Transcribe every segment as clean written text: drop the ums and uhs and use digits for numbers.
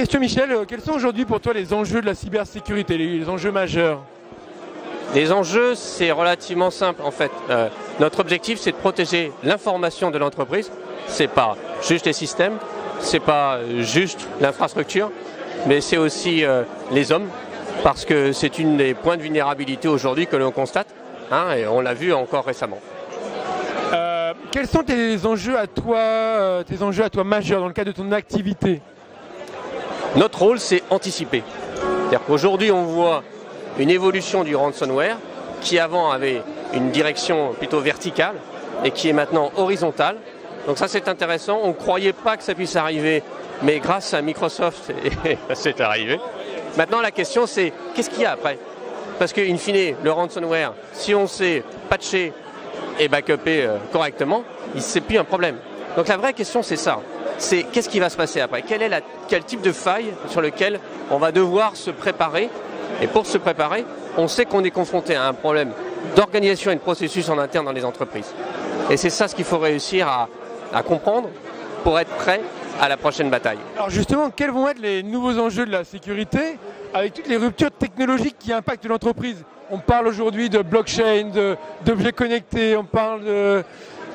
question Michel, quels sont aujourd'hui pour toi les enjeux de la cybersécurité, les enjeux majeurs? Les enjeux, c'est relativement simple en fait. Notre objectif, c'est de protéger l'information de l'entreprise. C'est pas juste les systèmes, c'est pas juste l'infrastructure, mais c'est aussi les hommes, parce que c'est une des points de vulnérabilité aujourd'hui que l'on constate, hein, et on l'a vu encore récemment. Quels sont tes enjeux à toi majeurs dans le cadre de ton activité? Notre rôle, c'est anticiper. C'est-à-dire qu'aujourd'hui, on voit une évolution du ransomware qui avant avait une direction plutôt verticale et qui est maintenant horizontale. Donc ça, c'est intéressant. On ne croyait pas que ça puisse arriver, mais grâce à Microsoft, c'est arrivé. Maintenant, la question, c'est qu'est-ce qu'il y a après? Parce qu'in fine, le ransomware, si on sait patcher et backuper correctement, c'est plus un problème. Donc la vraie question, c'est ça. C'est qu'est-ce qui va se passer après? Quel type de faille sur lequel on va devoir se préparer? Et pour se préparer, on sait qu'on est confronté à un problème d'organisation et de processus en interne dans les entreprises. Et c'est ça ce qu'il faut réussir à comprendre pour être prêt à la prochaine bataille. Alors justement, quels vont être les nouveaux enjeux de la sécurité avec toutes les ruptures technologiques qui impactent l'entreprise? On parle aujourd'hui de blockchain, d'objets connectés, on parle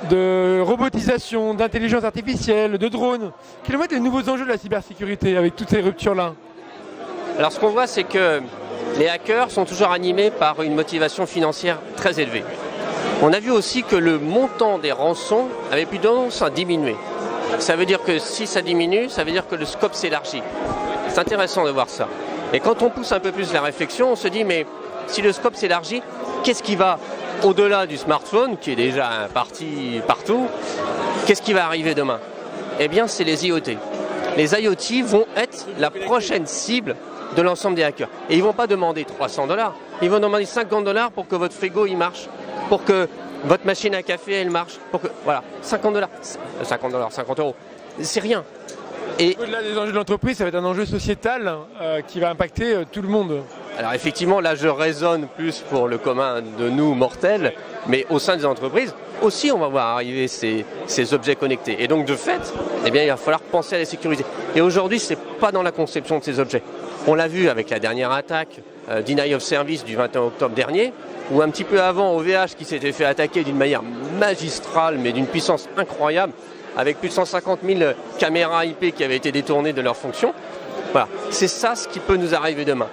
de robotisation, d'intelligence artificielle, de drones. Quels vont être les nouveaux enjeux de la cybersécurité avec toutes ces ruptures-là? Alors ce qu'on voit, c'est que les hackers sont toujours animés par une motivation financière très élevée. On a vu aussi que le montant des rançons avait plus tendance à diminuer. Ça veut dire que si ça diminue, ça veut dire que le scope s'élargit. C'est intéressant de voir ça. Et quand on pousse un peu plus la réflexion, on se dit, mais si le scope s'élargit, qu'est-ce qui va au-delà du smartphone, qui est déjà parti partout, qu'est-ce qui va arriver demain? Eh bien, c'est les IoT. Les IoT vont être la prochaine cible de l'ensemble des hackers. Et ils ne vont pas demander 300 $, ils vont demander 50 $ pour que votre frigo il marche, pour que votre machine à café elle marche, pour que voilà, 50 $, 50 €, c'est rien. Et au-delà des enjeux de l'entreprise, ça va être un enjeu sociétal qui va impacter tout le monde. Alors effectivement, là je raisonne plus pour le commun de nous mortels, mais au sein des entreprises aussi on va voir arriver ces objets connectés. Et donc de fait, eh bien, il va falloir penser à la sécurité. Et aujourd'hui, ce n'est pas dans la conception de ces objets. On l'a vu avec la dernière attaque Deny of Service du 21 octobre dernier, ou un petit peu avant OVH qui s'était fait attaquer d'une manière magistrale, mais d'une puissance incroyable, avec plus de 150 000 caméras IP qui avaient été détournées de leur fonction. Voilà, c'est ça ce qui peut nous arriver demain.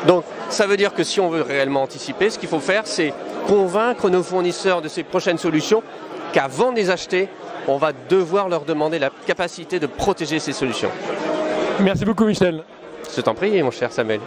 Donc ça veut dire que si on veut réellement anticiper, ce qu'il faut faire, c'est convaincre nos fournisseurs de ces prochaines solutions qu'avant de les acheter, on va devoir leur demander la capacité de protéger ces solutions. Merci beaucoup Michel. Je t'en prie mon cher Samuel.